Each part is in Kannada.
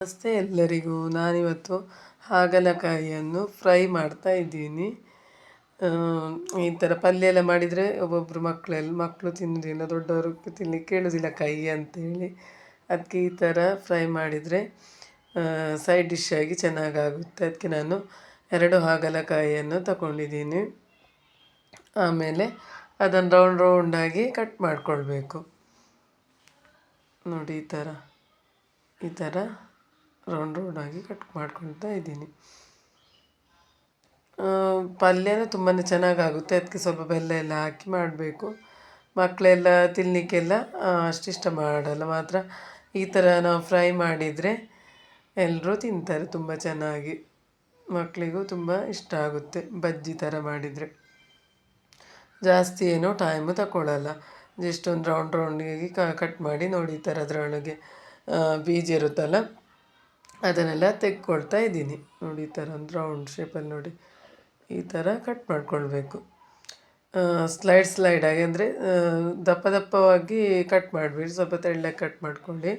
ನಮಸ್ತೆ ಎಲ್ಲರಿಗೂ. ನಾನಿವತ್ತು ಹಾಗಲಕಾಯಿಯನ್ನು ಫ್ರೈ ಮಾಡ್ತಾ ಇದ್ದೀನಿ. ಈ ಥರ ಪಲ್ಯ ಎಲ್ಲ ಮಾಡಿದರೆ ಒಬ್ಬೊಬ್ಬರು ಮಕ್ಕಳು ತಿನ್ನೋದಿಲ್ಲ, ದೊಡ್ಡವರು ತಿನ್ನಲಿಕ್ಕೆ ಕೇಳೋದಿಲ್ಲ ಕೈ ಅಂತೇಳಿ. ಅದಕ್ಕೆ ಈ ಥರ ಫ್ರೈ ಮಾಡಿದರೆ ಸೈಡ್ ಡಿಶ್ ಆಗಿ ಚೆನ್ನಾಗಾಗುತ್ತೆ. ಅದಕ್ಕೆ ನಾನು 2 ಹಾಗಲಕಾಯಿಯನ್ನು ತಗೊಂಡಿದ್ದೀನಿ. ಆಮೇಲೆ ಅದನ್ನು ರೌಂಡಾಗಿ ಕಟ್ ಮಾಡಿಕೊಳ್ಬೇಕು. ನೋಡಿ ಈ ಥರ ರೌಂಡಾಗಿ ಕಟ್ ಮಾಡ್ಕೊಳ್ತಾ ಇದ್ದೀನಿ. ಪಲ್ಯನೂ ತುಂಬಾ ಚೆನ್ನಾಗಾಗುತ್ತೆ. ಅದಕ್ಕೆ ಸ್ವಲ್ಪ ಬೆಲ್ಲ ಎಲ್ಲ ಹಾಕಿ ಮಾಡಬೇಕು. ಮಕ್ಕಳೆಲ್ಲ ತಿನ್ನಲಿಕ್ಕೆಲ್ಲ ಅಷ್ಟಿಷ್ಟ ಮಾಡಲ್ಲ, ಮಾತ್ರ ಈ ಥರ ನಾವು ಫ್ರೈ ಮಾಡಿದರೆ ಎಲ್ಲರೂ ತಿಂತಾರೆ ತುಂಬ ಚೆನ್ನಾಗಿ. ಮಕ್ಕಳಿಗೂ ತುಂಬ ಇಷ್ಟ ಆಗುತ್ತೆ ಬಜ್ಜಿ ಥರ ಮಾಡಿದರೆ. ಜಾಸ್ತಿ ಏನೋ ಟೈಮು ತಗೊಳ್ಳಲ್ಲ. ಜಸ್ಟ್ ಒಂದು ರೌಂಡಿಗೆ ಕಟ್ ಮಾಡಿ ನೋಡಿ, ಈ ಥರ ಅದರೊಳಗೆ ಬೀಜ ಇರುತ್ತಲ್ಲ ಅದನ್ನೆಲ್ಲ ತೆಕ್ಕೊಳ್ತಾ ಇದ್ದೀನಿ. ನೋಡಿ, ಈ ಥರ ಒಂದು ರೌಂಡ್ ಶೇಪಲ್ಲಿ ನೋಡಿ ಈ ಥರ ಕಟ್ ಮಾಡಿಕೊಳ್ಬೇಕು. ಸ್ಲೈಡಾಗಿ, ಅಂದರೆ ದಪ್ಪವಾಗಿ ಕಟ್ ಮಾಡಬೇಡಿ, ಸ್ವಲ್ಪ ತೆಳ್ಳಗೆ ಕಟ್ ಮಾಡ್ಕೊಳ್ಳಿ.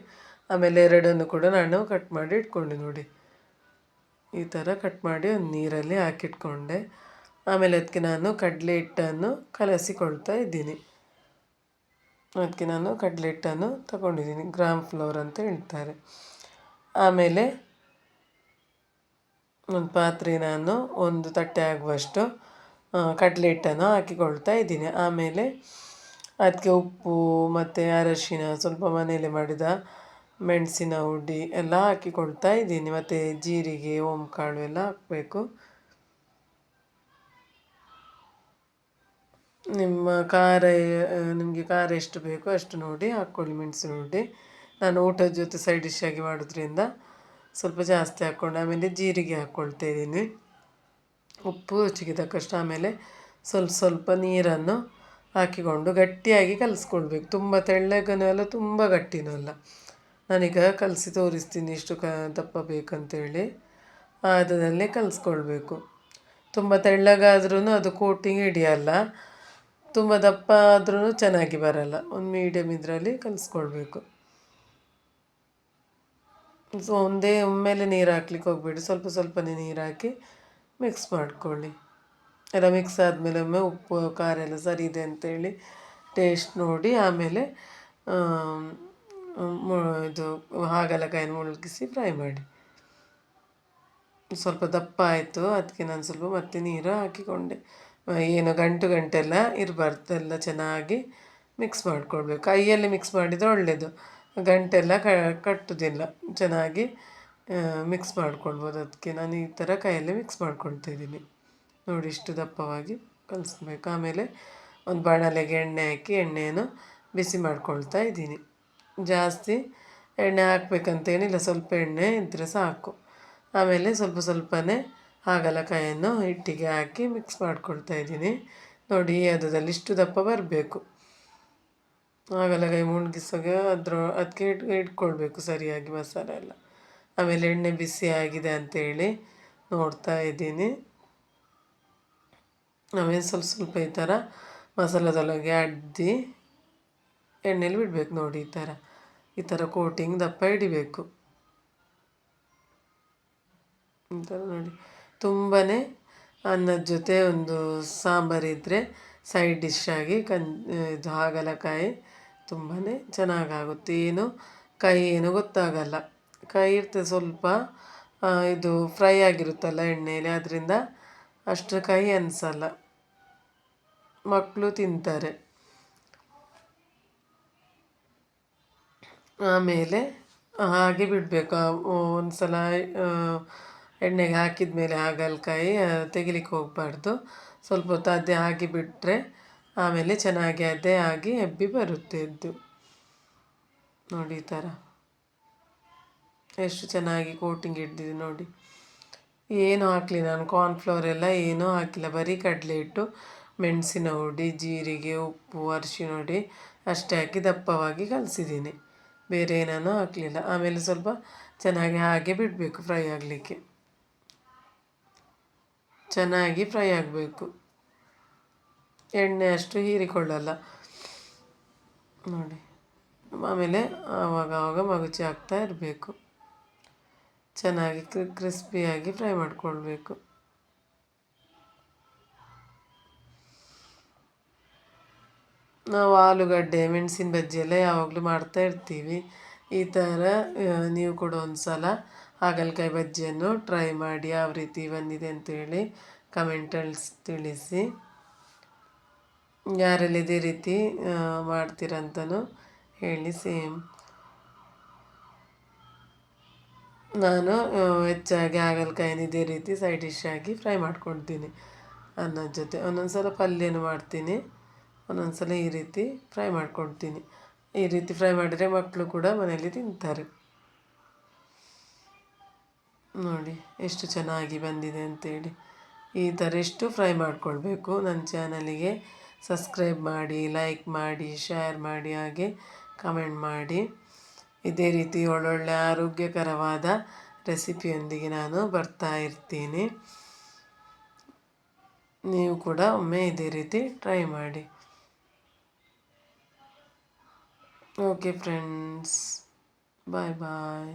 ಆಮೇಲೆ ಎರಡನ್ನು ಕೂಡ ನಾನು ಕಟ್ ಮಾಡಿ ಇಟ್ಕೊಂಡೆ. ನೋಡಿ, ಈ ಥರ ಕಟ್ ಮಾಡಿ ಒಂದು ನೀರಲ್ಲಿ ಹಾಕಿಟ್ಕೊಂಡೆ. ಆಮೇಲೆ ಅದಕ್ಕೆ ನಾನು ಕಡಲೆ ಹಿಟ್ಟನ್ನು ಕಲಸಿಕೊಳ್ತಾ ಇದ್ದೀನಿ. ಅದಕ್ಕೆ ನಾನು ಕಡಲೆ ಹಿಟ್ಟನ್ನು ತಗೊಂಡಿದ್ದೀನಿ, ಗ್ರಾಮ್ ಫ್ಲೋರ್ ಅಂತ ಹೇಳ್ತಾರೆ. ಆಮೇಲೆ ಒಂದು ಪಾತ್ರೆ ನಾನು ಒಂದು ತಟ್ಟೆ ಆಗುವಷ್ಟು ಕಡಲೆ ಹಿಟ್ಟನ್ನು ಹಾಕಿಕೊಳ್ತಾ ಇದ್ದೀನಿ. ಆಮೇಲೆ ಅದಕ್ಕೆ ಉಪ್ಪು ಮತ್ತು ಅರಶಿನ, ಸ್ವಲ್ಪ ಮನೆಯಲ್ಲೇ ಮಾಡಿದ ಮೆಣಸಿನ ಹುಡಿ ಎಲ್ಲ ಹಾಕಿಕೊಳ್ತಾ ಇದ್ದೀನಿ. ಮತ್ತು ಜೀರಿಗೆ, ಓಂಕಾಳು ಎಲ್ಲ ಹಾಕಬೇಕು. ನಿಮಗೆ ಖಾರ ಎಷ್ಟು ಬೇಕೋ ಅಷ್ಟು ನೋಡಿ ಹಾಕ್ಕೊಳ್ಳಿ ಮೆಣಸಿನ ಹುಡಿ. ನಾನು ಊಟದ ಜೊತೆ ಸೈಡ್ ಡಿಶ್ ಆಗಿ ಮಾಡೋದ್ರಿಂದ ಸ್ವಲ್ಪ ಜಾಸ್ತಿ ಹಾಕ್ಕೊಂಡು ಆಮೇಲೆ ಜೀರಿಗೆ ಹಾಕ್ಕೊಳ್ತಾ ಇದ್ದೀನಿ. ಉಪ್ಪು ರುಚಿಗೆ ತಕ್ಕಷ್ಟು. ಆಮೇಲೆ ಸ್ವಲ್ಪ ನೀರನ್ನು ಹಾಕಿಕೊಂಡು ಗಟ್ಟಿಯಾಗಿ ಕಲಿಸ್ಕೊಳ್ಬೇಕು. ತುಂಬ ತೆಳ್ಳಗನೂ ಅಲ್ಲ, ತುಂಬ ಗಟ್ಟಿನೂ ಅಲ್ಲ. ನಾನೀಗ ಕಲಸಿ ತೋರಿಸ್ತೀನಿ ಎಷ್ಟು ದಪ್ಪ ಬೇಕಂತೇಳಿ. ಅದರಲ್ಲೇ ಕಲಿಸ್ಕೊಳ್ಬೇಕು. ತುಂಬ ತೆಳ್ಳಗಾದ್ರೂ ಅದು ಕೋಟಿಂಗ್ ಹಿಡಿಯಲ್ಲ, ತುಂಬ ದಪ್ಪ ಆದ್ರೂ ಚೆನ್ನಾಗಿ ಬರಲ್ಲ. ಒಂದು ಮೀಡಿಯಮ್ ಇದರಲ್ಲಿ ಕಲಿಸ್ಕೊಳ್ಬೇಕು. ಒಮ್ಮೆಲೆ ನೀರು ಹಾಕ್ಲಿಕ್ಕೆ ಹೋಗಬೇಡಿ, ಸ್ವಲ್ಪನೇ ನೀರು ಹಾಕಿ ಮಿಕ್ಸ್ ಮಾಡ್ಕೊಳ್ಳಿ. ಎಲ್ಲ ಮಿಕ್ಸ್ ಆದಮೇಲೆ ಒಮ್ಮೆ ಉಪ್ಪು ಖಾರ ಎಲ್ಲ ಸರಿ ಇದೆ ಅಂತೇಳಿ ಟೇಸ್ಟ್ ನೋಡಿ ಆಮೇಲೆ ಇದು ಹಾಗಲಕಾಯನ್ನು ಮುಳುಗಿಸಿ ಫ್ರೈ ಮಾಡಿ. ಸ್ವಲ್ಪ ದಪ್ಪ ಆಯಿತು, ಅದಕ್ಕೆ ನಾನು ಸ್ವಲ್ಪ ಮತ್ತೆ ನೀರು ಹಾಕಿಕೊಂಡೆ. ಏನು ಗಂಟೆಲ್ಲ ಇರಬಾರ್ದು, ಎಲ್ಲ ಚೆನ್ನಾಗಿ ಮಿಕ್ಸ್ ಮಾಡಿಕೊಳ್ಬೇಕು. ಕೈಯಲ್ಲಿ ಮಿಕ್ಸ್ ಮಾಡಿದರೆ ಒಳ್ಳೆಯದು, ಗಂಟೆಲ್ಲ ಕಟ್ಟುವುದಿಲ್ಲ. ಚೆನ್ನಾಗಿ ಮಿಕ್ಸ್ ಮಾಡ್ಕೊಳ್ಬೋದು. ಅದಕ್ಕೆ ನಾನು ಈ ಥರ ಕೈಯಲ್ಲಿ ಮಿಕ್ಸ್ ಮಾಡ್ಕೊಳ್ತಾಯಿದ್ದೀನಿ. ನೋಡಿ, ಇಷ್ಟು ದಪ್ಪವಾಗಿ ಕಲಿಸ್ಬೇಕು. ಆಮೇಲೆ ಒಂದು ಬಾಣಲೆಗೆ ಎಣ್ಣೆ ಹಾಕಿ ಎಣ್ಣೆಯನ್ನು ಬಿಸಿ ಮಾಡ್ಕೊಳ್ತಾ ಇದ್ದೀನಿ. ಜಾಸ್ತಿ ಎಣ್ಣೆ ಹಾಕಬೇಕಂತೇನಿಲ್ಲ, ಸ್ವಲ್ಪ ಎಣ್ಣೆ ಇದ್ದರೆ ಸಾಕು. ಆಮೇಲೆ ಸ್ವಲ್ಪನೇ ಹಾಗಲಕಾಯನ್ನು ಹಿಟ್ಟಿಗೆ ಹಾಕಿ ಮಿಕ್ಸ್ ಮಾಡ್ಕೊಳ್ತಾ ಇದ್ದೀನಿ. ನೋಡಿ, ಈ ಹದದಲ್ಲಿ ಇಷ್ಟು ದಪ್ಪ ಬರಬೇಕು. ಹಾಗಲಕಾಯಿ ಮುಳುಗಿಸಾಗ ಅದಕ್ಕೆ ಇಟ್ಕೊಳ್ಬೇಕು ಸರಿಯಾಗಿ ಮಸಾಲೆ ಎಲ್ಲ. ಆಮೇಲೆ ಎಣ್ಣೆ ಬಿಸಿ ಆಗಿದೆ ಅಂತೇಳಿ ನೋಡ್ತಾ ಇದ್ದೀನಿ. ಆಮೇಲೆ ಸ್ವಲ್ಪ ಈ ಥರ ಮಸಾಲದೊಳಗೆ ಅಡ್ಡಿ ಎಣ್ಣೆಲಿ ಬಿಡಬೇಕು. ನೋಡಿ, ಈ ಥರ ಕೋಟಿಂಗ್ ದಪ್ಪ ಹಿಡಿಬೇಕು. ಈ ಥರ ನೋಡಿ, ತುಂಬಾ ಅನ್ನದ ಜೊತೆ ಒಂದು ಸಾಂಬಾರಿದ್ದರೆ ಸೈಡ್ ಡಿಶ್ ಆಗಿ ಇದು ಹಾಗಲಕಾಯಿ ತುಂಬಾ ಚೆನ್ನಾಗಾಗುತ್ತೆ. ಏನು ಗೊತ್ತಾಗಲ್ಲ. ಕೈ ಇರ್ತದೆ ಸ್ವಲ್ಪ, ಇದು ಫ್ರೈ ಆಗಿರುತ್ತಲ್ಲ ಎಣ್ಣೆಯಲ್ಲಿ, ಅದರಿಂದ ಅಷ್ಟು ಕೈ ಅನಿಸಲ್ಲ, ಮಕ್ಕಳು ತಿಂತಾರೆ. ಆಮೇಲೆ ಹಾಗೆ ಬಿಡಬೇಕು. ಒಂದು ಸಲ ಎಣ್ಣೆಗೆ ಹಾಕಿದ ಮೇಲೆ ಹಾಗಲಕಾಯಿ ತೆಗಿಲಿಕ್ಕೆ ಹೋಗಬಾರ್ದು. ಸ್ವಲ್ಪ ಹೊತ್ತು ಅದೇ ಹಾಗೆ ಬಿಟ್ಟರೆ ಆಮೇಲೆ ಚೆನ್ನಾಗಿ ಅದೇ ಆಗಿ ಎಬ್ಬಿ ಬರುತ್ತೆ ಎದ್ದು. ನೋಡಿ, ಈ ಥರ ಎಷ್ಟು ಚೆನ್ನಾಗಿ ಕೋಟಿಂಗ್ ಹಿಡ್ದಿದೆ ನೋಡಿ. ಏನು ಹಾಕಲಿ ನಾನು, ಕಾರ್ನ್ಫ್ಲವರ್ ಎಲ್ಲ ಏನೂ ಹಾಕಿಲ್ಲ, ಬರೀ ಕಡಲೆ ಹಿಟ್ಟು, ಮೆಣಸಿನ ಹುಡಿ, ಜೀರಿಗೆ, ಉಪ್ಪು, ಅರಿಶಿನ ಹುಡಿ ಅಷ್ಟೇ ಹಾಕಿ ದಪ್ಪವಾಗಿ ಕಲಸಿದ್ದೀನಿ. ಬೇರೆ ಏನೂ ಹಾಕಲಿಲ್ಲ. ಆಮೇಲೆ ಸ್ವಲ್ಪ ಚೆನ್ನಾಗಿ ಹಾಗೆ ಬಿಡಬೇಕು ಫ್ರೈ ಆಗಲಿಕ್ಕೆ. ಚೆನ್ನಾಗಿ ಫ್ರೈ ಆಗಬೇಕು, ಎಣ್ಣೆ ಅಷ್ಟು ಹೀರಿಕೊಳ್ಳಲ್ಲ. ನೋಡಿ, ಆಮೇಲೆ ಆವಾಗ ಮಗುಚಿ ಹಾಕ್ತಾ ಇರಬೇಕು. ಚೆನ್ನಾಗಿ ಕ್ರಿಸ್ಪಿಯಾಗಿ ಫ್ರೈ ಮಾಡಿಕೊಳ್ಬೇಕು. ನಾವು ಆಲೂಗಡ್ಡೆ ಮೆಣಸಿನ ಬಜ್ಜಿ ಎಲ್ಲ ಯಾವಾಗಲೂ ಮಾಡ್ತಾ ಇರ್ತೀವಿ. ಈ ಥರ ನೀವು ಕೂಡ ಒಂದು ಸಲ ಹಾಗಲಕಾಯಿ ಬಜ್ಜಿಯನ್ನು ಟ್ರೈ ಮಾಡಿ ಯಾವ ರೀತಿ ಬಂದಿದೆ ಅಂತೇಳಿ ಕಮೆಂಟಲ್ಲಿ ತಿಳಿಸಿ. ಯಾರೆಲ್ಲ ಇದೇ ರೀತಿ ಮಾಡ್ತೀರಂತನೂ ಹೇಳಿ. ಸೇಮ್ ನಾನು ಹೆಚ್ಚಾಗಿ ಹಾಗಲಕಾಯಿನ ಇದೇ ರೀತಿ ಸೈಡ್ ಡಿಶ್ ಆಗಿ ಫ್ರೈ ಮಾಡ್ಕೊಳ್ತೀನಿ ಅನ್ನದ ಜೊತೆ. ಒಂದೊಂದು ಸಲ ಪಲ್ಯನೂ ಮಾಡ್ತೀನಿ, ಒಂದೊಂದು ಸಲ ಈ ರೀತಿ ಫ್ರೈ ಮಾಡ್ಕೊಳ್ತೀನಿ. ಈ ರೀತಿ ಫ್ರೈ ಮಾಡಿದರೆ ಮಕ್ಕಳು ಕೂಡ ಮನೆಯಲ್ಲಿ ತಿಂತಾರೆ. ನೋಡಿ ಎಷ್ಟು ಚೆನ್ನಾಗಿ ಬಂದಿದೆ ಅಂತೇಳಿ. ಈ ಥರ ಎಷ್ಟು ಫ್ರೈ ಮಾಡಿಕೊಳ್ಬೇಕು. ನನ್ನ ಚಾನಲಿಗೆ ಸಬ್ಸ್ಕ್ರೈಬ್ ಮಾಡಿ, ಲೈಕ್ ಮಾಡಿ, ಶೇರ್ ಮಾಡಿ, ಹಾಗೆ ಕಮೆಂಟ್ ಮಾಡಿ. ಇದೇ ರೀತಿ ಒಳ್ಳೊಳ್ಳೆ ಆರೋಗ್ಯಕರವಾದ ರೆಸಿಪಿಯೊಂದಿಗೆ ನಾನು ಬರ್ತಾ ಇರ್ತೀನಿ. ನೀವು ಕೂಡ ಒಮ್ಮೆ ಇದೇ ರೀತಿ ಟ್ರೈ ಮಾಡಿ. ಓಕೆ ಫ್ರೆಂಡ್ಸ್, ಬಾಯ್ ಬಾಯ್.